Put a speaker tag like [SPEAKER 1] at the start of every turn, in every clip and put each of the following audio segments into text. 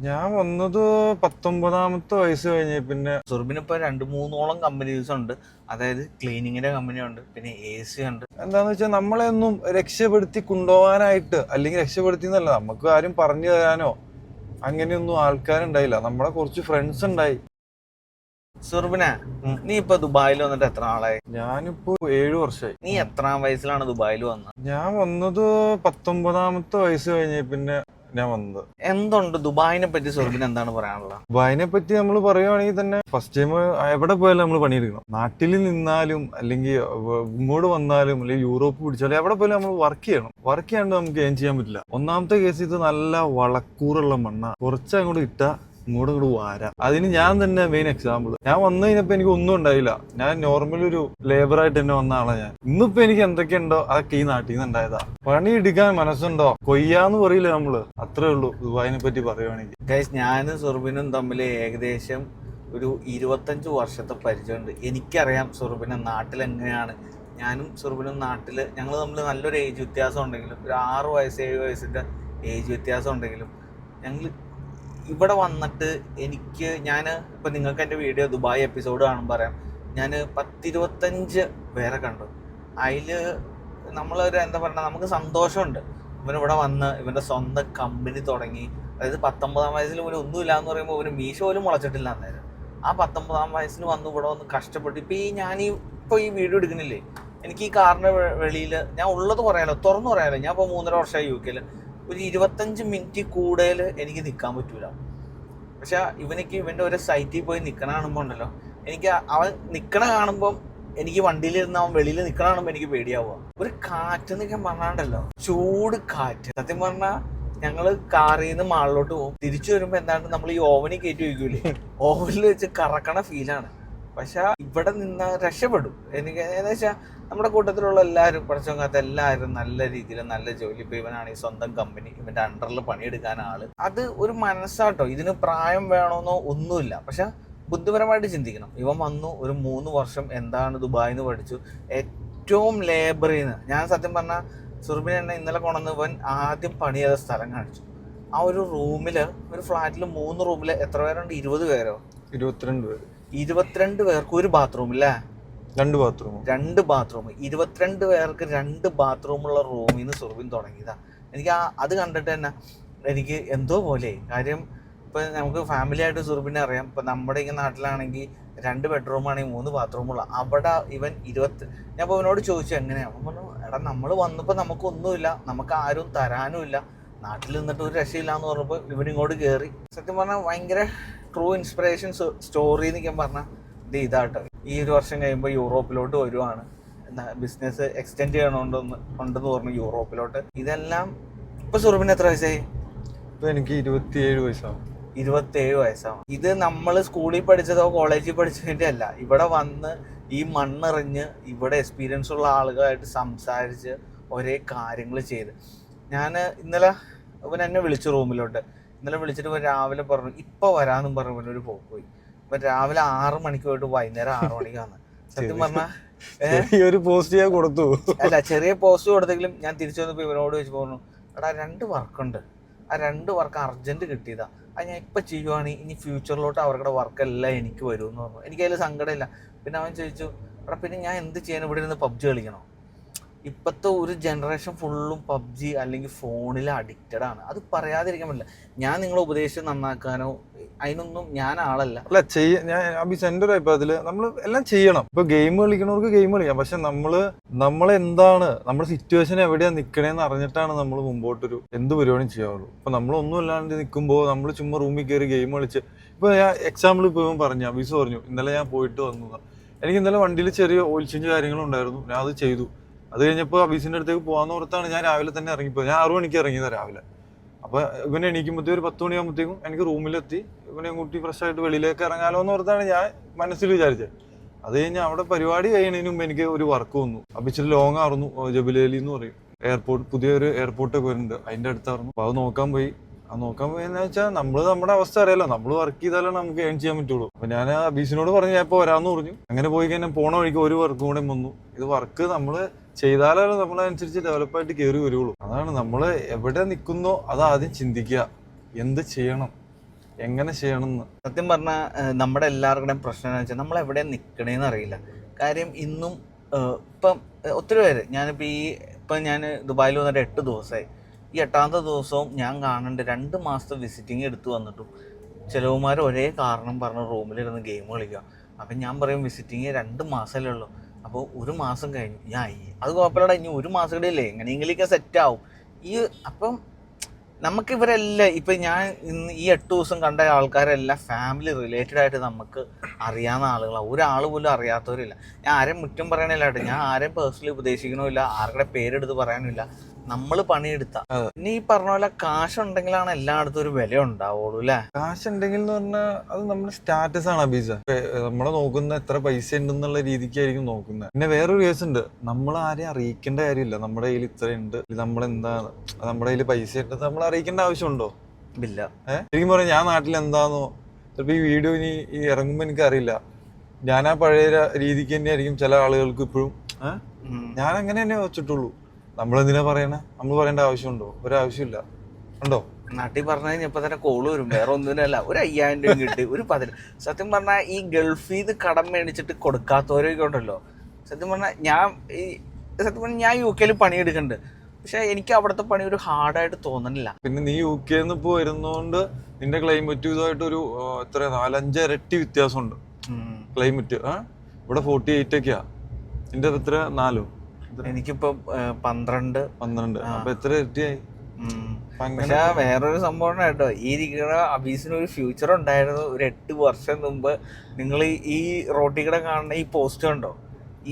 [SPEAKER 1] ഞാൻ വന്നത് 19ാമത്തെ വയസ്സ് കഴിഞ്ഞ്. പിന്നെ
[SPEAKER 2] സുർബിന് ഇപ്പൊ 2-3ഓളം കമ്പനീസ് ഉണ്ട്. അതായത് ക്ലീനിങ്ങിന്റെ കമ്പനി ഉണ്ട്, പിന്നെ AC ഉണ്ട്.
[SPEAKER 1] എന്താന്ന് വെച്ചാൽ നമ്മളെ ഒന്നും രക്ഷപ്പെടുത്തി കൊണ്ടുപോകാനായിട്ട്, അല്ലെങ്കിൽ രക്ഷപ്പെടുത്തി എന്നല്ല, നമുക്ക് ആരും പറഞ്ഞു തരാനോ അങ്ങനെയൊന്നും ആൾക്കാരുണ്ടായില്ല. നമ്മളെ കുറച്ച് ഫ്രണ്ട്സ് ഉണ്ടായി.
[SPEAKER 2] സുർബിനെ, നീ ഇപ്പൊ ദുബായിൽ വന്നിട്ട് എത്ര നാളായി?
[SPEAKER 1] ഞാനിപ്പോ 7 വർഷമായി.
[SPEAKER 2] നീ എത്രാം വയസ്സിലാണ് ദുബായിൽ വന്നത്?
[SPEAKER 1] ഞാൻ വന്നത് 19ാമത്തെ വയസ്സ് കഴിഞ്ഞ് പിന്നെ ഞാൻ വന്നത്.
[SPEAKER 2] എന്തുണ്ട് ദുബായിനെ പറ്റി സുർബിന് എന്താണ് പറയാനുള്ളത്?
[SPEAKER 1] ദുബായിനെ പറ്റി നമ്മൾ പറയുവാണെങ്കിൽ തന്നെ ഫസ്റ്റ് ടൈം എവിടെ പോയാലും നമ്മൾ പണിയെടുക്കണം. നാട്ടിൽ നിന്നാലും അല്ലെങ്കിൽ ഇങ്ങോട്ട് വന്നാലും അല്ലെങ്കിൽ യൂറോപ്പ് പിടിച്ചാലും എവിടെ പോയാലും നമ്മൾ വർക്ക് ചെയ്യണം. വർക്ക് ചെയ്യാണ്ട് നമുക്ക് ഏൺ ചെയ്യാൻ പറ്റില്ല. ഒന്നാമത്തെ കേസ് ഇത് നല്ല വളക്കൂറുള്ള മണ്ണ. കുറച്ച് അങ്ങോട്ട് ഇട്ടാ ഇങ്ങോട്ട് വാരാ. അതിന് ഞാൻ തന്നെ മെയിൻ എക്സാമ്പിൾ. ഞാൻ വന്നു കഴിഞ്ഞപ്പോ എനിക്ക് ഒന്നും ഉണ്ടായില്ല. ഞാൻ നോർമൽ ഒരു ലേബറായിട്ട് തന്നെ വന്ന ആളാ ഞാൻ. ഇന്നിപ്പോ എനിക്ക് എന്തൊക്കെയുണ്ടോ അതൊക്കെ ഈ നാട്ടിൽ നിന്ന് ഉണ്ടായതാ. പണി എടുക്കാൻ മനസ്സുണ്ടോ കൊയ്യാന്ന് പറയില്ല നമ്മള്. അത്രേ ഉള്ളൂ ദുബായിനെ പറ്റി പറയുവാണെങ്കിൽ.
[SPEAKER 2] ഗൈസ്, ഞാനും സുർബിനും തമ്മിൽ ഏകദേശം ഒരു 25 വർഷത്തെ പരിചയമുണ്ട്. എനിക്കറിയാം സുർബിനെ നാട്ടിൽ എങ്ങനെയാണ്. ഞാനും സുർബിനും നാട്ടിൽ ഞങ്ങൾ തമ്മിൽ നല്ലൊരു ഏജ് വ്യത്യാസം ഉണ്ടെങ്കിലും, ഒരു 6 വയസ്സ് 7 വയസ്സിന്റെ ഏജ് വ്യത്യാസം ഉണ്ടെങ്കിലും, ഞങ്ങൾ ഇവിടെ വന്നിട്ട് ഞാൻ ഇപ്പം നിങ്ങൾക്ക് എൻ്റെ വീഡിയോ ദുബായ് എപ്പിസോഡ് കാണുമ്പോൾ പറയാം, ഞാൻ 10-25 പേരെ കണ്ടു. അതിൽ നമ്മളൊരു എന്താ പറയുക, നമുക്ക് സന്തോഷമുണ്ട്. ഇവനിവിടെ വന്ന് ഇവൻ്റെ സ്വന്തം കമ്പനി തുടങ്ങി. അതായത് 19ാം വയസ്സിൽ ഇവന് ഒന്നുമില്ല എന്ന് പറയുമ്പോൾ ഇവന് മീശ പോലും മുളച്ചിട്ടില്ല അന്നേരം. ആ 19ാം വയസ്സിൽ വന്ന് ഇവിടെ വന്ന് കഷ്ടപ്പെട്ട് ഇപ്പോൾ ഈ വീഡിയോ എടുക്കുന്നില്ലേ, എനിക്ക് ഈ കാറിൻ്റെ വെളിയിൽ ഞാൻ ഉള്ളത് പറയാലോ, തുറന്നു പറയാലോ. ഞാൻ ഇപ്പോൾ 3.5 വർഷമായി UK. ഒരു 25 മിനിറ്റ് കൂടുതൽ എനിക്ക് നിൽക്കാൻ പറ്റൂല. പക്ഷെ ഇവൻ്റെ ഒരു സൈറ്റിൽ പോയി നിൽക്കണ കാണുമ്പോൾ ഉണ്ടല്ലോ, എനിക്ക് അവൻ നിൽക്കണ കാണുമ്പം എനിക്ക് വണ്ടിയിലിരുന്ന് അവൻ വെളിയിൽ നിൽക്കണ കാണുമ്പോൾ എനിക്ക് പേടിയാവുക. ഒരു കാറ്റ് എന്നൊക്കെ പറഞ്ഞാണ്ടല്ലോ, ചൂട് കാറ്റ്. സത്യം പറഞ്ഞാൽ ഞങ്ങൾ കാറിൽ നിന്ന് മാളിലോട്ട് പോകും. തിരിച്ചു വരുമ്പോൾ എന്താണ്, നമ്മൾ ഈ ഓവനിൽ കയറ്റി വയ്ക്കൂലേ, ഓവനിൽ വെച്ച് കറക്കണ ഫീലാണ്. പക്ഷെ ഇവിടെ നിന്ന് രക്ഷപ്പെടും. എനിക്ക് എന്താ വെച്ചാൽ നമ്മുടെ കൂട്ടത്തിലുള്ള എല്ലാവരും, പഠിച്ചോങ്ങാത്ത എല്ലാവരും നല്ല രീതിയിൽ നല്ല ജോലി. ഇപ്പോൾ ഇവനാണെങ്കിൽ സ്വന്തം കമ്പനി, ഇവൻ്റെ അണ്ടറിൽ പണിയെടുക്കാൻ ആള്. അത് ഒരു മനസ്സാട്ടോ. ഇതിന് പ്രായം വേണമെന്നോ ഒന്നുമില്ല. പക്ഷെ ബുദ്ധിപരമായിട്ട് ചിന്തിക്കണം. ഇവൻ വന്നു ഒരു 3 വർഷം എന്താണ് ദുബായിന്ന് പഠിച്ചു. ഏറ്റവും ലേബറിൽ നിന്ന് ഞാൻ സത്യം പറഞ്ഞാൽ സുർബിനെ എന്നെ ഇന്നലെ കൊണ്ടുവന്ന് ഇവൻ ആദ്യം പണി ചെയ്ത സ്ഥലം കാണിച്ചു. ആ ഒരു റൂമിൽ, ഒരു ഫ്ലാറ്റിൽ 3 റൂമിൽ എത്ര പേരുണ്ട്? 20 പേരോ?
[SPEAKER 1] 22 പേര്.
[SPEAKER 2] 22 പേർക്ക് ഒരു ബാത്റൂം ഇല്ലേ?
[SPEAKER 1] 2 ബാത്റൂം.
[SPEAKER 2] 2 ബാത്റൂം. 22 പേർക്ക് 2 ബാത്റൂമുള്ള റൂമിൽ നിന്ന് സുർബിൻ തുടങ്ങിയതാ. എനിക്ക് അത് കണ്ടിട്ട് തന്നെ എനിക്ക് എന്തോ പോലെ. കാര്യം ഇപ്പം നമുക്ക് ഫാമിലി ആയിട്ട് സുർബിനെ അറിയാം. ഇപ്പം നമ്മുടെ ഈ നാട്ടിലാണെങ്കിൽ 2 ബെഡ്റൂം ആണെങ്കിൽ 3 ബാത്റൂമുള്ള. അവിടെ ഇവൻ ഞാൻ ഇപ്പോൾ അവനോട് ചോദിച്ചു എങ്ങനെയാണ്. അവൻ പറഞ്ഞു, എടാ നമ്മൾ വന്നപ്പോൾ നമുക്കൊന്നുമില്ല, നമുക്ക് ആരും തരാനും ഇല്ല, നാട്ടിൽ നിന്നിട്ട് ഒരു രക്ഷയില്ല എന്ന് പറഞ്ഞപ്പോൾ ഇവനിങ്ങോട്ട് കയറി. സത്യം പറഞ്ഞാൽ ഭയങ്കര ട്രൂ ഇൻസ്പിറേഷൻ സ്റ്റോറി എന്നൊക്കെ പറഞ്ഞാൽ ഇതാട്ടോ. ഈ 1 വർഷം കഴിയുമ്പോൾ യൂറോപ്പിലോട്ട് വരുവാണ്. ബിസിനസ് എക്സ്റ്റെൻഡ് ചെയ്യണോണ്ടെന്ന് പറഞ്ഞു യൂറോപ്പിലോട്ട്. ഇതെല്ലാം ഇപ്പൊ സുർബിന് എത്ര വയസ്സായി?
[SPEAKER 1] ഇപ്പൊ എനിക്ക് 27 വയസ്സാവും.
[SPEAKER 2] 27 വയസ്സാവും. ഇത് നമ്മൾ സ്കൂളിൽ പഠിച്ചതോ കോളേജിൽ പഠിച്ചതിൻ്റെ അല്ല. ഇവിടെ വന്ന് ഈ മണ്ണെറിഞ്ഞ് ഇവിടെ എക്സ്പീരിയൻസ് ഉള്ള ആളുകളായിട്ട് സംസാരിച്ച് ഒരേ കാര്യങ്ങൾ ചെയ്ത്. ഞാൻ ഇന്നലെ ഇവൻ എന്നെ വിളിച്ചു റൂമിലോട്ട്. ഇന്നലെ വിളിച്ചിട്ട് രാവിലെ പറഞ്ഞു ഇപ്പൊ വരാന്നും പറഞ്ഞു ഒരു പോയി. ഇപ്പൊ രാവിലെ 6 മണിക്ക് പോയിട്ട് വൈകുന്നേരം 6 മണിക്കാണ്. സത്യം പറഞ്ഞാൽ
[SPEAKER 1] ഒരു പോസ്റ്റ് ഞാൻ കൊടുത്തു.
[SPEAKER 2] അല്ല, ചെറിയ പോസ്റ്റ് കൊടുത്തെങ്കിലും ഞാൻ തിരിച്ചു വന്നപ്പോ ഇവനോട് വെച്ച് പറഞ്ഞു, എടാ 2 വർക്കുണ്ട്, ആ 2 വർക്ക് അർജന്റ് കിട്ടിയതാ, അത് ഞാൻ ഇപ്പൊ ചെയ്യുവാണെങ്കിൽ ഇനി ഫ്യൂച്ചറിലോട്ട് അവരുടെ വർക്കെല്ലാം എനിക്ക് വരും എന്ന് പറഞ്ഞു. എനിക്കതിൽ സങ്കടമില്ല. പിന്നെ അവൻ ചോദിച്ചു, എടാ പിന്നെ ഞാൻ എന്ത് ചെയ്യാൻ, ഇവിടെ ഇരുന്ന് PUBG കളിക്കണോ? ഇപ്പോഴത്തെ ഒരു ജനറേഷൻ ഫുള്ളും PUBG അല്ലെങ്കിൽ ഫോണിൽ അഡിക്റ്റഡ് ആണ്. അത് പറയാതിരിക്കാൻ പറ്റില്ല. ഞാൻ നിങ്ങളെ ഉപദേശിച്ച് നന്നാക്കാനോ അതിനൊന്നും ഞാൻ ആളല്ല.
[SPEAKER 1] അല്ല, ഞാൻ സെന്റർ അഭിപ്രായത്തില് നമ്മൾ എല്ലാം ചെയ്യണം. ഇപ്പൊ ഗെയിം കളിക്കണവർക്ക് ഗെയിം കളിക്കാം. പക്ഷെ നമ്മളെന്താണ്, നമ്മുടെ സിറ്റുവേഷൻ എവിടെയാ നിക്കണേന്ന് അറിഞ്ഞിട്ടാണ് നമ്മൾ മുമ്പോട്ടൊരു എന്ത് പരിപാടിയും ചെയ്യാവുള്ളൂ. ഇപ്പൊ നമ്മളൊന്നും അല്ലാണ്ട് നിൽക്കുമ്പോൾ നമ്മൾ ചുമ്മാ റൂമിൽ കയറി ഗെയിം കളിച്ച്, ഇപ്പൊ ഞാൻ എക്സാമ്പിൾ ഇപ്പൊ പറഞ്ഞു, അബീസ് പറഞ്ഞു ഇന്നലെ ഞാൻ പോയിട്ട് വന്നതാ. എനിക്ക് ഇന്നലെ വണ്ടിയിൽ ചെറിയ ഓയിൽ ചേഞ്ച് കാര്യങ്ങളും ഉണ്ടായിരുന്നു. ഞാൻ അത് ചെയ്തു. അത് കഴിഞ്ഞപ്പോൾ അബീസിന്റെ അടുത്തേക്ക് പോകാന്ന് ഓർത്താണ് ഞാൻ രാവിലെ തന്നെ ഇറങ്ങിപ്പോയി. ഞാൻ 6 മണിക്ക് ഇറങ്ങിയതാ രാവിലെ. അപ്പൊ ഇവനെ എണീക്കുമ്പോഴത്തേക്കും ഒരു 10 മണിയാകുമ്പോഴത്തേക്കും എനിക്ക് റൂമിലെത്തി ഇവനെ കൂട്ടി ഫ്രഷ് ആയിട്ട് വെളിയിലേക്ക് ഇറങ്ങാലോ എന്ന് ഓർത്താണ് ഞാൻ മനസ്സിൽ വിചാരിച്ചത്. അത് കഴിഞ്ഞ് അവിടെ പരിപാടി കഴിയണതിന് മുമ്പ് എനിക്ക് ഒരു വർക്ക് വന്നു. അപ്പൊ ഇച്ചിരി ലോങ് ആയിരുന്നു. ജബിലേലി എന്ന് പറയും എയർപോർട്ട്, പുതിയൊരു എയർപോർട്ടൊക്കെ വരുന്നുണ്ട്, അതിന്റെ അടുത്തായിരുന്നു. അപ്പൊ അത് നോക്കാൻ പോയി. എന്ന് വെച്ചാൽ നമ്മുടെ അവസ്ഥ അറിയാലോ, നമ്മൾ വർക്ക് ചെയ്താലേ നമുക്ക് ഏൺ ചെയ്യാൻ പറ്റുള്ളൂ. അപ്പൊ ഞാൻ അബീസിനോട് പറഞ്ഞു ഞാൻ ഇപ്പൊ വരാമെന്ന് പറഞ്ഞു. അങ്ങനെ പോയി കഴിഞ്ഞാൽ പോണ വഴിക്ക് ഒരു വർക്കും കൂടെ വന്നു. ഇത് വർക്ക് നമ്മള് ചെയ്താലേ നമ്മളനുസരിച്ച് ഡെവലപ്പായിട്ട് കയറി വരുള്ളൂ. അതാണ് നമ്മൾ എവിടെ നിൽക്കുന്നോ അത് ആദ്യം ചിന്തിക്കുക, എന്ത് ചെയ്യണം. എങ്ങനെ ചെയ്യണമെന്ന്.
[SPEAKER 2] സത്യം പറഞ്ഞാൽ നമ്മുടെ എല്ലാവരുടെയും പ്രശ്നം എന്ന് വെച്ചാൽ നമ്മൾ എവിടെ നിൽക്കണേന്ന് അറിയില്ല. കാര്യം ഇന്നും ഇപ്പം ഒത്തിരി പേര് ഇപ്പം ഞാൻ ദുബായിൽ വന്നിട്ട് 8 ദിവസമായി. ഈ 8ാമത്തെ ദിവസവും ഞാൻ കാണുന്നുണ്ട് 2 മാസത്തെ വിസിറ്റിംഗ് എടുത്ത് വന്നിട്ടും ചിലവുമാർ ഒരേ കാരണം പറഞ്ഞ് റൂമിലിരുന്ന് ഗെയിം കളിക്കുക. അപ്പം ഞാൻ പറയും വിസിറ്റിങ് 2 മാസമല്ലേ ഉള്ളൂ. അപ്പോൾ 1 മാസം കഴിഞ്ഞു അത് കുഴപ്പമില്ലടാ, ഇനി 1 മാസം കൂടെ ഇല്ലേ, എങ്ങനെയെങ്കിലൊക്കെ സെറ്റാവും. അപ്പം നമുക്ക് ഇവരെല്ലാം ഇപ്പം ഞാൻ ഇന്ന് ഈ 8 ദിവസം കണ്ട ആൾക്കാരെല്ലാം ഫാമിലി റിലേറ്റഡ് ആയിട്ട് നമുക്ക് അറിയാവുന്ന ആളുകളാണ്. ഒരാൾ പോലും അറിയാത്തവരില്ല. ഞാൻ ആരെയും മുറ്റം പറയണില്ല കേട്ടോ, ഞാൻ ആരെയും പേഴ്സണലി ഉപദേശിക്കണമില്ല, ആരുടെ പേരെടുത്ത് പറയാനുമില്ല. നമ്മൾ പണിയെടുത്ത പിന്നെ ഈ പറഞ്ഞ പോലെ കാശുണ്ടെങ്കിലാണ് എല്ലായിടത്തും ഒരു വില ഉണ്ടാവുള്ളൂ അല്ലേ.
[SPEAKER 1] കാശുണ്ടെങ്കിൽ എന്ന് പറഞ്ഞാൽ അത് നമ്മുടെ സ്റ്റാറ്റസ് ആണ് അബീസ. നമ്മളെ നോക്കുന്ന എത്ര പൈസ ഉണ്ടെന്നുള്ള രീതിക്കായിരിക്കും നോക്കുന്നത്. പിന്നെ വേറൊരു കേസ് ഉണ്ട്, നമ്മൾ ആരെയും അറിയിക്കേണ്ട കാര്യമില്ല. നമ്മുടെ കയ്യിൽ ഇത്ര ഉണ്ട്, നമ്മളെന്താണ്, നമ്മുടെ കയ്യിൽ പൈസ ഉണ്ട്, നമ്മൾ അറിയിക്കേണ്ട ആവശ്യമുണ്ടോ?
[SPEAKER 2] ഇല്ല.
[SPEAKER 1] ശരിക്കും പറയാം, ഞാൻ നാട്ടിൽ എന്താന്നോ ചിലപ്പോൾ ഈ വീഡിയോ ഇനി ഇറങ്ങുമ്പോൾ എനിക്കറിയില്ല. ഞാൻ ആ പഴയ രീതിക്ക് തന്നെ ആയിരിക്കും ചില ആളുകൾക്ക് ഇപ്പോഴും. ഞാൻ അങ്ങനെ തന്നെ വെച്ചിട്ടുള്ളൂ. നമ്മളെന്തിനാ പറയണേ? നമ്മൾ പറയേണ്ട ആവശ്യമുണ്ടോ? ഒരാവശ്യമില്ല. ഉണ്ടോ?
[SPEAKER 2] നാട്ടിൽ പറഞ്ഞു കഴിഞ്ഞാൽ ഇപ്പൊ തന്നെ കോള് വരും, വേറെ ഒന്നിനല്ല. ഒരു 5000 രൂപ കിട്ടി, ഒരു 10. സത്യം പറഞ്ഞാൽ ഈ ഗൾഫിൽ നിന്ന് കടം മേടിച്ചിട്ട് കൊടുക്കാത്തവരൊക്കെ ഉണ്ടല്ലോ. സത്യം പറഞ്ഞാൽ ഞാൻ UK പണിയെടുക്കുന്നുണ്ട്, പക്ഷെ എനിക്ക് അവിടുത്തെ പണി ഒരു ഹാർഡായിട്ട് തോന്നണില്ല.
[SPEAKER 1] പിന്നെ നീ UK ഇപ്പോ വരുന്നോണ്ട് നിന്റെ ക്ലൈമറ്റ് ഇതുമായിട്ടൊരു 4-5 ഇരട്ടി വ്യത്യാസമുണ്ട് ക്ലൈമറ്റ്. ഇവിടെ 48 ഒക്കെയാ, നിന്റെ എത്ര 4?
[SPEAKER 2] എനിക്കിപ്പോ 12.
[SPEAKER 1] അപ്പൊ എത്ര ഇരട്ടിയായി?
[SPEAKER 2] പക്ഷെ വേറൊരു സംഭവം കേട്ടോ, ഈ ഇരിക്കുന്ന അബീസിന് ഒരു ഫ്യൂച്ചർ ഉണ്ടായിരുന്നു. ഒരു 8 വർഷം മുമ്പ് നിങ്ങൾ ഈ റോട്ടിൽ കൂടെ കാണുന്ന ഈ പോസ്റ്റ് കണ്ടോ,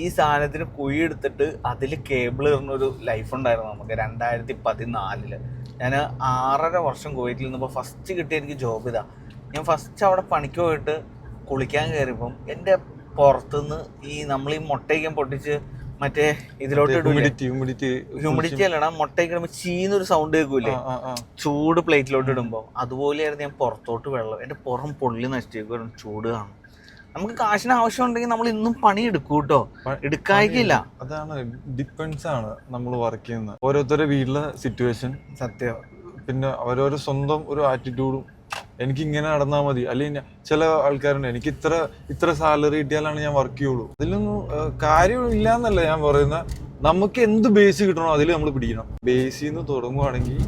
[SPEAKER 2] ഈ സാധനത്തിന് കുഴി എടുത്തിട്ട് അതിൽ കേബിൾ ഇടുന്നൊരു ലൈഫ് ഉണ്ടായിരുന്നു നമുക്ക് 2014. ഞാൻ 6.5 വർഷം കുവൈറ്റിൽ നിന്നപ്പോൾ ഫസ്റ്റ് കിട്ടിയ എനിക്ക് ജോബ് ഇതാ. ഞാൻ ഫസ്റ്റ് അവിടെ പണിക്ക് പോയിട്ട് കുളിക്കാൻ കയറിയപ്പം എൻ്റെ പുറത്തുനിന്ന് നമ്മൾ ഈ മുട്ടയ്ക്കാൻ പൊട്ടിച്ച് മറ്റേ ഇതിലോട്ട് ഹ്യൂമിഡിറ്റി അല്ലടാ, മുട്ടയ്ക്ക് ഇടുമ്പോ ചീന്നൊരു സൗണ്ട് കേൾക്കൂലേ ചൂട് പ്ലേറ്റിലോട്ട് ഇടുമ്പോ, അതുപോലെയായിരുന്നു ഞാൻ പുറത്തോട്ട് വെള്ളം. എന്റെ പുറം പൊള്ളി നശിച്ചേക്കും, ചൂട് കാണും. നമുക്ക് കാശിന് ആവശ്യം ഉണ്ടെങ്കിൽ നമ്മൾ ഇന്നും പണി എടുക്കും കേട്ടോ, എടുക്കായില്ല.
[SPEAKER 1] അതാണ് ഡിപ്പെൻസ് ആണ് നമ്മൾ വർക്ക് ചെയ്യുന്നത്, ഓരോരുത്തരുടെ വീട്ടിലെ സിറ്റുവേഷൻ.
[SPEAKER 2] സത്യം.
[SPEAKER 1] പിന്നെ അവരോരോ സ്വന്തം ഒരു ആറ്റിറ്റ്യൂഡും. എനിക്ക് ഇങ്ങനെ നടന്നാൽ മതി, അല്ലെങ്കിൽ ചില ആൾക്കാരുണ്ട് എനിക്ക് ഇത്ര സാലറി കിട്ടിയാലാണ് ഞാൻ വർക്ക് ചെയ്യുള്ളൂ. അതിലൊന്നും കാര്യമില്ല എന്നല്ല ഞാൻ പറയുന്നത്. നമുക്ക് എന്ത് ബേസ് കിട്ടണോ അതിൽ നമ്മൾ പിടിക്കണം. ബേസിൽ നിന്ന് തുടങ്ങുവാണെങ്കിൽ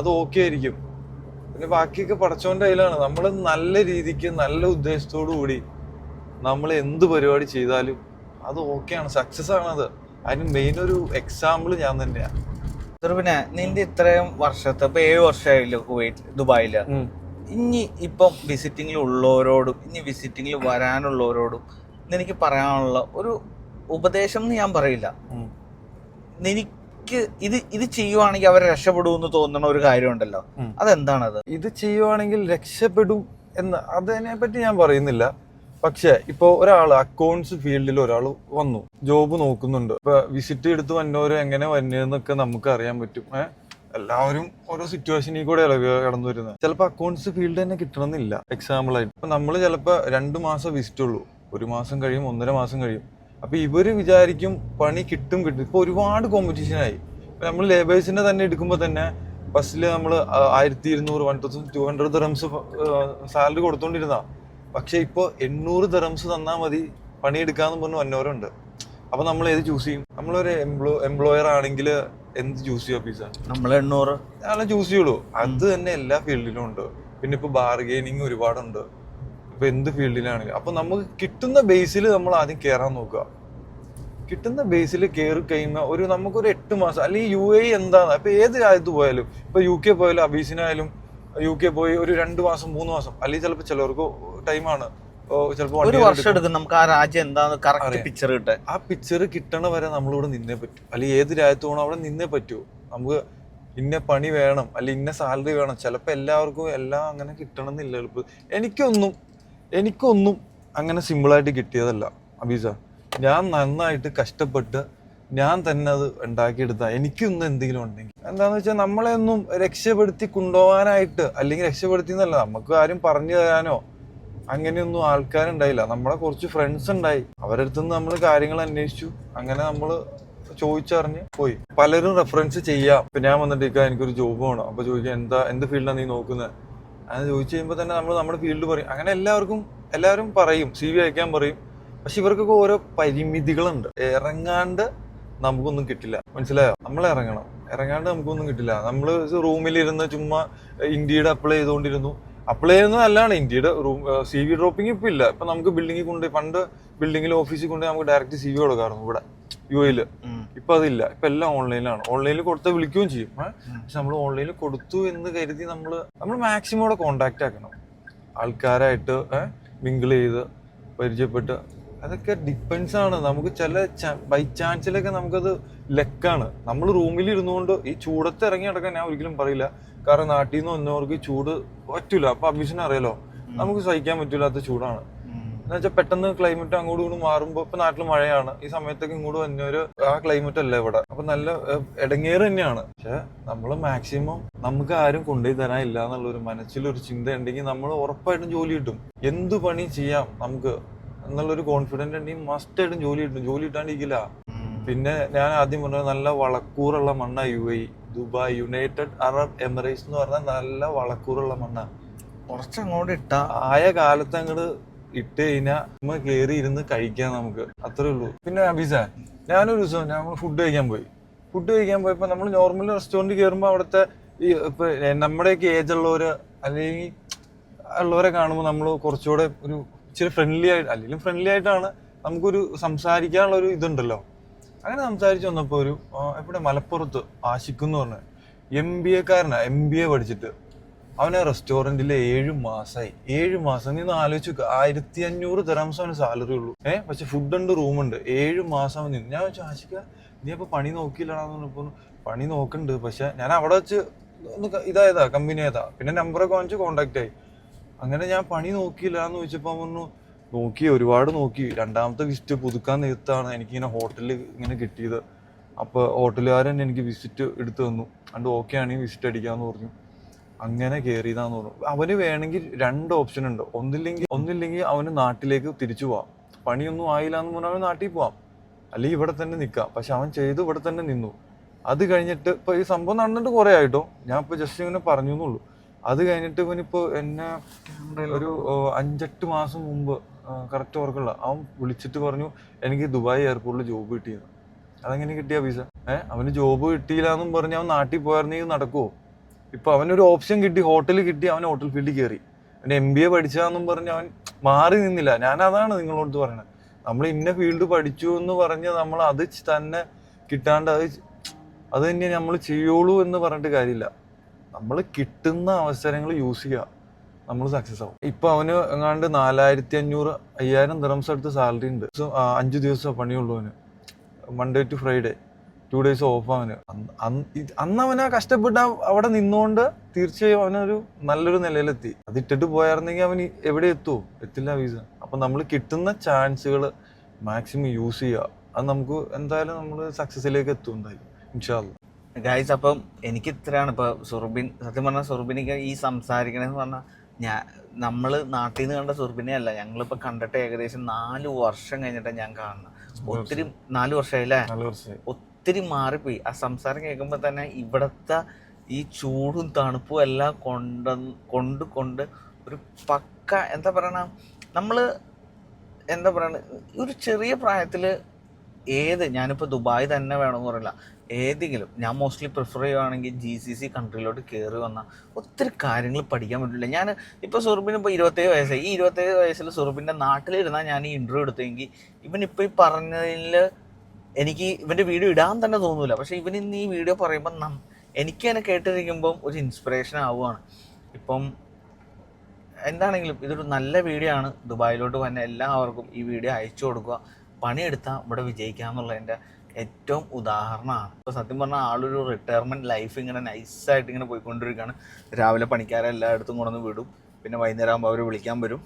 [SPEAKER 1] അത് ഓക്കെ ആയിരിക്കും. പിന്നെ ബാക്കിയൊക്കെ പടച്ചോന്റെ കയ്യിലാണ്. നമ്മൾ നല്ല രീതിക്ക് നല്ല ഉദ്ദേശത്തോടു കൂടി നമ്മൾ എന്ത് പരിപാടി ചെയ്താലും അത് ഓക്കെയാണ്, സക്സസ് ആണത്. അതിന് മെയിൻ ഒരു എക്സാമ്പിൾ ഞാൻ തന്നെയാണ്.
[SPEAKER 2] പിന്നെ നിന്റെ ഇത്രയും വർഷത്തെ, ഇപ്പൊ 7 വർഷമായില്ലോ ദുബായില്. ഇനി ഇപ്പം വിസിറ്റിങ്ങിൽ ഉള്ളവരോടും ഇനി വിസിറ്റിങ്ങിൽ വരാനുള്ളവരോടും എനിക്ക് പറയാനുള്ള ഒരു ഉപദേശം എന്ന് ഞാൻ പറയില്ല. എനിക്ക് ഇത് ചെയ്യുവാണെങ്കിൽ അവർ രക്ഷപ്പെടുമെന്ന് തോന്നുന്ന ഒരു കാര്യമുണ്ടല്ലോ, അതെന്താണത്?
[SPEAKER 1] ഇത് ചെയ്യുവാണെങ്കിൽ രക്ഷപ്പെടും എന്ന് അതിനെ പറ്റി ഞാൻ പറയുന്നില്ല. പക്ഷെ ഇപ്പൊ ഒരാൾ അക്കൗണ്ട്സ് ഫീൽഡിൽ ഒരാൾ വന്നു, ജോബ് നോക്കുന്നുണ്ട്. ഇപ്പൊ വിസിറ്റ് എടുത്ത് വന്നവര് എങ്ങനെ വന്നതെന്നൊക്കെ നമുക്ക് അറിയാൻ പറ്റും. എല്ലാവരും ഓരോ സിറ്റുവേഷനിൽ കൂടെ കടന്നു വരുന്നത്. ചിലപ്പോൾ അക്കൗണ്ട്സ് ഫീൽഡ് തന്നെ കിട്ടണമെന്നില്ല. എക്സാമ്പിൾ ആയിട്ട് ഇപ്പൊ നമ്മൾ ചിലപ്പോൾ 2 മാസം വിസിറ്റ് ഉള്ളൂ, 1 മാസം കഴിയും, 1.5 മാസം കഴിയും. അപ്പൊ ഇവര് വിചാരിക്കും പണി കിട്ടും. ഇപ്പൊ ഒരുപാട് കോമ്പറ്റീഷനായി. നമ്മൾ ലേബേഴ്സിന്റെ തന്നെ എടുക്കുമ്പോൾ തന്നെ ബസ്സിൽ നമ്മൾ 1200 1200 ദിർഹംസ് സാലറി കൊടുത്തോണ്ടിരുന്ന, പക്ഷെ ഇപ്പൊ 800 ദിർഹംസ് തന്നാൽ മതി പണിയെടുക്കാന്ന് പറഞ്ഞു വന്നവരുണ്ട്. അപ്പൊ നമ്മൾ ഏത് ചൂസ് ചെയ്യും? നമ്മളൊരു എംപ്ലോയർ ആണെങ്കിൽ എന്ത് ചൂസ് ചെയ്യും? ഓഫീസ
[SPEAKER 2] നമ്മൾ 800
[SPEAKER 1] ഞാൻ ചൂസ് ചെയ്യുള്ളൂ. അത് തന്നെ എല്ലാ ഫീൽഡിലും ഉണ്ട്. പിന്നെ ഇപ്പൊ ബാർഗെയിനിങ് ഒരുപാടുണ്ട് ഇപ്പൊ എന്ത് ഫീൽഡിലാണെങ്കിലും. അപ്പൊ നമുക്ക് കിട്ടുന്ന ബേസിൽ നമ്മൾ ആദ്യം കയറാൻ നോക്കുക. കിട്ടുന്ന ബേസിൽ കയറി കഴിയുമ്പോൾ നമുക്കൊരു 8 മാസം അല്ലെങ്കിൽ UAE എന്താണ്, ഇപ്പൊ ഏത് രാജ്യത്ത് പോയാലും, ഇപ്പൊ UK പോയാലും അബീസിനായാലും UK പോയി ഒരു 2 മാസം 3 മാസം അല്ലെങ്കിൽ ചിലപ്പോൾ ചിലവർക്ക് ടൈമാണ്, ചിലപ്പോൾ
[SPEAKER 2] 1 വർഷം എടുക്കും നമുക്ക് ആ രാജ്യം എന്താന്ന് കറക്റ്റ് പിക്ചർ കിട്ടാൻ.
[SPEAKER 1] ആ പിക്ചർ കിട്ടണ വരെ നമ്മളിവിടെ നിന്നേ പറ്റൂ. അല്ലെങ്കിൽ ഏത് രാജ്യത്ത് പോകണം അവിടെ നിന്നേ പറ്റൂ. നമുക്ക് ഇന്ന പണി വേണം അല്ലെങ്കിൽ ഇന്ന സാലറി വേണം. ചിലപ്പോൾ എല്ലാവർക്കും എല്ലാം അങ്ങനെ കിട്ടണം എന്നില്ല. എളുപ്പം എനിക്കൊന്നും അങ്ങനെ സിമ്പിളായിട്ട് കിട്ടിയതല്ല അബീസ. ഞാൻ നന്നായിട്ട് കഷ്ടപ്പെട്ട് ഞാൻ തന്നെ അത് ഉണ്ടാക്കിയെടുത്ത എനിക്കൊന്നും എന്തെങ്കിലും ഉണ്ടെങ്കിൽ എന്താന്ന് വെച്ചാൽ നമ്മളെ ഒന്നും രക്ഷപ്പെടുത്തി കൊണ്ടുപോകാനായിട്ട്, അല്ലെങ്കിൽ രക്ഷപ്പെടുത്തി എന്നല്ല, നമുക്ക് ആരും പറഞ്ഞു തരാനോ അങ്ങനെയൊന്നും ആൾക്കാരുണ്ടായില്ല. നമ്മളെ കുറച്ച് ഫ്രണ്ട്സ് ഉണ്ടായി, അവരുടെ അടുത്തുനിന്ന് നമ്മൾ കാര്യങ്ങൾ അന്വേഷിച്ചു. അങ്ങനെ നമ്മൾ ചോദിച്ചറിഞ്ഞ് പോയി. പലരും റെഫറൻസ് ചെയ്യാം. ഇപ്പൊ ഞാൻ വന്നിട്ട് എനിക്കൊരു ജോബ് വേണം, അപ്പൊ ചോദിക്കാം എന്ത് ഫീൽഡാണ് നീ നോക്കുന്നത്? അത് ചോദിച്ചു കഴിയുമ്പോൾ തന്നെ നമ്മൾ നമ്മുടെ ഫീൽഡ് പറയും. അങ്ങനെ എല്ലാവരും പറയും, CV അയക്കാൻ പറയും. പക്ഷെ ഇവർക്കൊക്കെ ഓരോ പരിമിതികളുണ്ട്. ഇറങ്ങാണ്ട് നമുക്കൊന്നും കിട്ടില്ല, മനസ്സിലായോ? നമ്മൾ ഇറങ്ങാണ്ട് നമുക്കൊന്നും കിട്ടില്ല. നമ്മൾ റൂമിലിരുന്ന് ചുമ്മാ ഇൻഡീഡ് അപ്ലൈ ചെയ്തുകൊണ്ടിരുന്നു. അപ്ലൈ ചെയ്യുന്നത് നല്ലതാണ്. ഇൻഡീഡ് CV ഡ്രോപ്പിംഗ് ഇപ്പം ഇല്ല. ഇപ്പൊ നമുക്ക് ബിൽഡിങ്ങിൽ കൊണ്ട് പണ്ട് ബിൽഡിങ്ങിൽ ഓഫീസിൽ കൊണ്ട് നമുക്ക് ഡയറക്റ്റ് CV കൊടുക്കാറുണ്ട് ഇവിടെ UAE-ൽ. ഇപ്പൊ അതില്ല. ഇപ്പൊ എല്ലാം ഓൺലൈനിലാണ്. ഓൺലൈനിൽ കൊടുത്താൽ വിളിക്കുകയും ചെയ്യും. പക്ഷെ നമ്മൾ ഓൺലൈനിൽ കൊടുത്തു എന്ന് കരുതി നമ്മൾ മാക്സിമം അവിടെ കോണ്ടാക്ട് ആക്കണം. ആൾക്കാരായിട്ട് മിങ്കിൾ ചെയ്ത് പരിചയപ്പെട്ട്, അതൊക്കെ ഡിപ്പെൻസ് ആണ്. നമുക്ക് ചില ബൈ ചാൻസിലൊക്കെ നമുക്കത് ലക്കാണ്. നമ്മൾ റൂമിൽ ഇരുന്നുകൊണ്ട് ഈ ചൂടത്ത് ഇറങ്ങി നടക്കാൻ ഞാൻ ഒരിക്കലും പറയില്ല. കാരണം നാട്ടിൽ നിന്ന് വന്നവർക്ക് ചൂട് പറ്റൂല. അപ്പൊ അഭിഷന് അറിയാലോ, നമുക്ക് സഹിക്കാൻ പറ്റൂലാത്ത ചൂടാണ്. എന്ന് വെച്ചാൽ പെട്ടെന്ന് ക്ലൈമറ്റ് അങ്ങോട്ടും ഇങ്ങോട്ടും മാറുമ്പോൾ ഇപ്പൊ നാട്ടിൽ മഴയാണ്, ഈ സമയത്തൊക്കെ ഇങ്ങോട്ട് വന്നവര് ആ ക്ലൈമറ്റ് അല്ല ഇവിടെ. അപ്പൊ നല്ല ഇടങ്ങേറ് തന്നെയാണ്. പക്ഷെ നമ്മൾ മാക്സിമം നമുക്ക് ആരും കൊണ്ടുപോയി തരാനില്ല എന്നുള്ളൊരു മനസ്സിലൊരു ചിന്ത ഉണ്ടെങ്കിൽ നമ്മൾ ഉറപ്പായിട്ടും ജോലി കിട്ടും. എന്ത് പണി ചെയ്യാം നമുക്ക് എന്നുള്ളൊരു കോൺഫിഡന്റ് ഉണ്ടെങ്കിൽ മസ്റ്റായിട്ടും ജോലി കിട്ടും. ജോലി കിട്ടാണ്ടിരിക്കില്ല. പിന്നെ ഞാൻ ആദ്യം പറഞ്ഞത് നല്ല വളക്കൂറുള്ള മണ്ണ UAE, Dubai, United Arab Emirates എന്ന് പറഞ്ഞാൽ നല്ല വളക്കൂറുള്ള മണ്ണ.
[SPEAKER 2] കുറച്ചങ്ങോട്ട് ഇട്ട
[SPEAKER 1] ആയ കാലത്ത് അങ്ങോട്ട് ഇട്ട് കഴിഞ്ഞാൽ നമ്മൾ കയറി ഇരുന്ന് കഴിക്കാം നമുക്ക്, അത്രേ ഉള്ളൂ. പിന്നെ അബീസ, ഞാനൊരു ദിവസം ഞങ്ങൾ ഫുഡ് കഴിക്കാൻ പോയപ്പോൾ നമ്മൾ നോർമൽ റെസ്റ്റോറൻറ്റ് കയറുമ്പോൾ അവിടുത്തെ ഈ ഇപ്പൊ നമ്മുടെയൊക്കെ ഏജ് ഉള്ളവര് അല്ലെങ്കിൽ ഉള്ളവരെ കാണുമ്പോൾ നമ്മൾ കുറച്ചുകൂടെ ഒരു ഇച്ചിരി ഫ്രണ്ട്ലി ആയിട്ട്, അല്ലെങ്കിൽ ഫ്രണ്ട്ലി ആയിട്ടാണ് നമുക്കൊരു സംസാരിക്കാനുള്ള ഒരു ഇതുണ്ടല്ലോ. അങ്ങനെ സംസാരിച്ച് വന്നപ്പോൾ ഒരു എവിടെ മലപ്പുറത്ത് ആഷിഖ് എന്ന് പറഞ്ഞ MBA-കാരനാ, MBA പഠിച്ചിട്ട് അവനെ റെസ്റ്റോറൻറ്റിൽ 7 മാസമായി. 7 മാസം നീ ഒന്ന് ആലോചിച്ച് 1500 ദിർഹംസ് അവന് സാലറി ഉള്ളൂ. പക്ഷെ ഫുഡ് ഉണ്ട്, റൂമുണ്ട്. 7 മാസം അവൻ നിന്ന്. ഞാൻ വെച്ചു, ആഷിക്ക നീ അപ്പൊ പണി നോക്കിയില്ലാന്ന് പറഞ്ഞപ്പോ പണി നോക്കുന്നുണ്ട്, പക്ഷെ ഞാൻ അവിടെ വെച്ച് ഒന്ന് കമ്പനി ആയതാ. പിന്നെ നമ്പറൊക്കെ വാങ്ങിച്ച് കോണ്ടാക്ട് ആയി. അങ്ങനെ ഞാൻ പണി നോക്കിയില്ല എന്ന് ചോദിച്ചപ്പോൾ പറഞ്ഞു, ഒരുപാട് നോക്കി. രണ്ടാമത്തെ വിസിറ്റ് പുതുക്കാൻ നേരത്താണ് എനിക്കിങ്ങനെ ഹോട്ടലിൽ ഇങ്ങനെ കിട്ടിയത്. അപ്പോൾ ഹോട്ടലുകാരൻ എനിക്ക് വിസിറ്റ് എടുത്തു തന്നു. അതുകൊണ്ട് ഓക്കെ ആണെങ്കിൽ വിസിറ്റ് അടിക്കാമെന്ന് പറഞ്ഞു. അങ്ങനെ കയറിയതാന്ന് പറഞ്ഞു. അവന് വേണമെങ്കിൽ 2 ഓപ്ഷൻ ഉണ്ട്. ഒന്നില്ലെങ്കിൽ അവന് നാട്ടിലേക്ക് തിരിച്ചു പോവാം. പണിയൊന്നും ആയില്ല എന്ന് പറഞ്ഞാൽ അവൻ നാട്ടിൽ പോവാം, അല്ലെങ്കിൽ ഇവിടെ തന്നെ നിൽക്കാം. പക്ഷെ അവൻ ചെയ്ത് ഇവിടെ തന്നെ നിന്നു. അത് കഴിഞ്ഞിട്ട് ഇപ്പൊ ഈ സംഭവം നടന്നിട്ട് കുറെ ആയിട്ടോ, ഞാൻ ഇപ്പൊ ജസ്റ്റ് ഇങ്ങനെ പറഞ്ഞു എന്നുള്ളൂ. അത് കഴിഞ്ഞിട്ട് ഇവനിപ്പോ എന്നെ ഒരു 5-8 മാസം മുമ്പ്, കറക്റ്റ് ഓർക്കുള്ള, അവൻ വിളിച്ചിട്ട് പറഞ്ഞു എനിക്ക് ദുബായ് എയർപോർട്ടിൽ ജോബ് കിട്ടിയെന്ന്. അതെങ്ങനെ കിട്ടിയ വിസ? അവന് ജോബ് കിട്ടിയില്ല എന്നും പറഞ്ഞ് അവൻ നാട്ടിൽ പോയായിരുന്നെങ്കിൽ നടക്കുവോ? ഇപ്പൊ അവനൊരു ഓപ്ഷൻ കിട്ടി, ഹോട്ടൽ കിട്ടി, അവൻ ഹോട്ടൽ ഫീൽഡിൽ കയറി. അവൻ MBA പഠിച്ചാന്നും പറഞ്ഞ് അവൻ മാറി നിന്നില്ല. ഞാൻ അതാണ് നിങ്ങളോട് പറയണത്. നമ്മൾ ഇന്ന ഫീൽഡ് പഠിച്ചു എന്ന് പറഞ്ഞ് നമ്മൾ അത് തന്നെ കിട്ടാണ്ട് അത് തന്നെ നമ്മൾ ചെയ്യുള്ളൂ എന്ന് പറഞ്ഞിട്ട് കാര്യമില്ല. നമ്മൾ കിട്ടുന്ന അവസരങ്ങൾ യൂസ് ചെയ്യുക, നമ്മൾ സക്സസ് ആവും. ഇപ്പൊ അവന് എങ്ങാണ്ട് 4500-5000 ദിർഹംസ് അടുത്ത് സാലറി ഉണ്ട്. 5 ദിവസം പണിയുള്ളൂ അവന്, Monday to Friday, 2 days of അവന്. അന്ന് അവന് കഷ്ടപ്പെട്ട് അവിടെ നിന്നുകൊണ്ട് തീർച്ചയായും അവനൊരു നല്ലൊരു നിലയിലെത്തി. അത് ഇട്ടിട്ട് പോയായിരുന്നെങ്കിൽ അവന് എവിടെ എത്തില്ല വിസ. അപ്പൊ നമ്മൾ കിട്ടുന്ന ചാൻസുകൾ മാക്സിമം യൂസ് ചെയ്യുക. അത് നമുക്ക് എന്തായാലും നമ്മൾ സക്സസിലേക്ക് എത്തും എന്തായാലും, ഇൻഷാ അല്ലാഹ്.
[SPEAKER 2] ഗൈസ്, അപ്പം എനിക്ക് ഇത്രയാണ്. ഇപ്പൊ സുർബിൻ, സത്യം പറഞ്ഞാൽ സുർബിനിക്ക് ഈ സംസാരിക്കണെന്ന് പറഞ്ഞാൽ നമ്മൾ നാട്ടിൽ നിന്ന് കണ്ട സുർബിനെ അല്ല, ഞങ്ങളിപ്പോ കണ്ടിട്ട് ഏകദേശം 4 വർഷം കഴിഞ്ഞിട്ടാണ് ഞാൻ കാണുന്നത്. ഒത്തിരി 4 വർഷമായില്ലേ, ഒത്തിരി മാറിപ്പോയി. ആ സംസാരം കേൾക്കുമ്പോൾ തന്നെ ഇവിടുത്തെ ഈ ചൂടും തണുപ്പും എല്ലാം കൊണ്ട് ഒരു പക്ക എന്താ പറയണ, നമ്മള് എന്താ പറയണ, ഒരു ചെറിയ പ്രായത്തില് ഞാനിപ്പോൾ ദുബായ് തന്നെ വേണമെന്ന് പറയില്ല, ഏതെങ്കിലും ഞാൻ മോസ്റ്റ്ലി പ്രിഫർ ചെയ്യുകയാണെങ്കിൽ GCC കൺട്രിയിലോട്ട് കയറി വന്നാൽ ഒത്തിരി കാര്യങ്ങൾ പഠിക്കാൻ പറ്റില്ല. ഞാൻ ഇപ്പോൾ സുർബിന് ഇപ്പോൾ 27 വയസ്സായി. ഈ 27 വയസ്സിൽ സുർബിൻ്റെ നാട്ടിലിരുന്നാൽ ഞാൻ ഈ ഇൻ്റർവ്യൂ എടുത്തെങ്കിൽ ഇവനിപ്പോൾ ഈ പറഞ്ഞതിൽ എനിക്ക് ഇവൻ്റെ വീഡിയോ ഇടാൻ തന്നെ തോന്നൂല. പക്ഷേ ഇവൻ ഇന്ന് ഈ വീഡിയോ പറയുമ്പോൾ എനിക്ക് തന്നെ കേട്ടിരിക്കുമ്പം ഒരു ഇൻസ്പിറേഷൻ ആവുകയാണ്. ഇപ്പം എന്താണെങ്കിലും ഇതൊരു നല്ല വീഡിയോ ആണ്. ദുബായിലോട്ട് വന്ന എല്ലാവർക്കും ഈ വീഡിയോ അയച്ചു കൊടുക്കുക. പണിയെടുത്താൽ ഇവിടെ വിജയിക്കാമെന്നുള്ളതിൻ്റെ ഏറ്റവും ഉദാഹരണമാണ്. ഇപ്പോൾ സത്യം പറഞ്ഞാൽ ആളൊരു റിട്ടയർമെൻറ്റ് ലൈഫ് ഇങ്ങനെ നൈസായിട്ട് ഇങ്ങനെ പോയിക്കൊണ്ടിരിക്കുകയാണ്. രാവിലെ പണിക്കാരെ എല്ലായിടത്തും കൊണ്ടുവന്ന് വിടും, പിന്നെ വൈകുന്നേരം ആകുമ്പോൾ അവർ വിളിക്കാൻ വരും.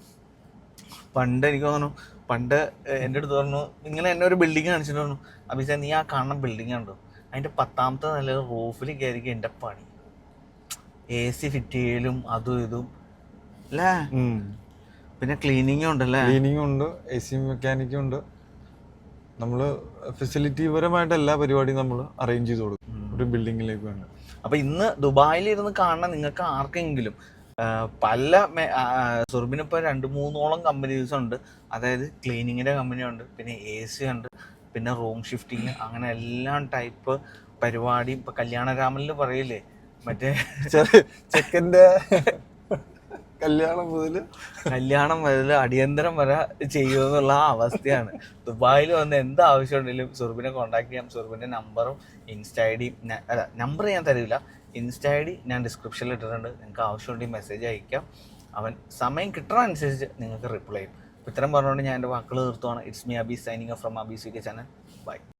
[SPEAKER 2] പണ്ട് എനിക്ക് തോന്നുന്നു, പണ്ട് എൻ്റെ അടുത്ത് പറഞ്ഞു, ഇങ്ങനെ എന്നെ ഒരു ബിൽഡിങ് കാണിച്ചിട്ട് പറഞ്ഞു, അഭിഷേക് നീ ആ കാണുന്ന ബിൽഡിങ് ഉണ്ടോ, അതിൻ്റെ 10ാമത്തെ നില റൂഫിൽ കയറിക്കും എൻ്റെ പണി. AC ഫിറ്റ് ചെയ്യലും അതും ഇതും അല്ലേ, പിന്നെ ക്ലീനിങ്ങും ഉണ്ടല്ലേ.
[SPEAKER 1] ക്ലീനിങ്ങും ഉണ്ട്, AC മെക്കാനിക്കും ഉണ്ട്. നമ്മള് ഫെസിലിറ്റി പരമായിട്ട് എല്ലാ പരിപാടിയും നമ്മൾ അറേഞ്ച് ചെയ്ത് കൊടുക്കും ഒരു ബിൽഡിങ്ങിലേക്ക് വേണ്ട.
[SPEAKER 2] അപ്പൊ ഇന്ന് ദുബായിൽ ഇരുന്ന് കാണുന്ന നിങ്ങൾക്ക് ആർക്കെങ്കിലും പല സുർബിനിപ്പോൾ 2-3ഓളം കമ്പനീസ് ഉണ്ട്. അതായത് ക്ലീനിങ്ങിൻ്റെ കമ്പനി ഉണ്ട്, പിന്നെ AC ഉണ്ട്, പിന്നെ റൂം ഷിഫ്റ്റിങ്, അങ്ങനെ എല്ലാം ടൈപ്പ് പരിപാടി. ഇപ്പൊ കല്യാണരാമനിൽ പറയില്ലേ മറ്റേ
[SPEAKER 1] ചെക്കൻ്റെ കല്യാണം
[SPEAKER 2] മുതൽ അടിയന്തരം വരെ ചെയ്യുമെന്നുള്ള ആ അവസ്ഥയാണ്. ദുബായിൽ വന്ന് എന്ത് ആവശ്യമുണ്ടെങ്കിലും സുർബിനെ കോൺടാക്ട് ചെയ്യാം. സുർബിൻ്റെ നമ്പറും ഇൻസ്റ്റ ID നമ്പർ ഞാൻ തരില്ല, ഇൻസ്റ്റ ID ഞാൻ ഡിസ്ക്രിപ്ഷനിൽ ഇട്ടിട്ടുണ്ട്. നിങ്ങൾക്ക് ആവശ്യമുണ്ടെങ്കിൽ മെസ്സേജ് അയക്കാം. അവൻ സമയം കിട്ടണ അനുസരിച്ച് നിങ്ങൾക്ക് റിപ്ലൈ ചെയ്യും. ഇത്രയും പറഞ്ഞുകൊണ്ട് ഞാൻ എൻ്റെ വാക്കുകൾ നിർത്തുവാണ്. It's me Abees signing from Abees UK channel. By.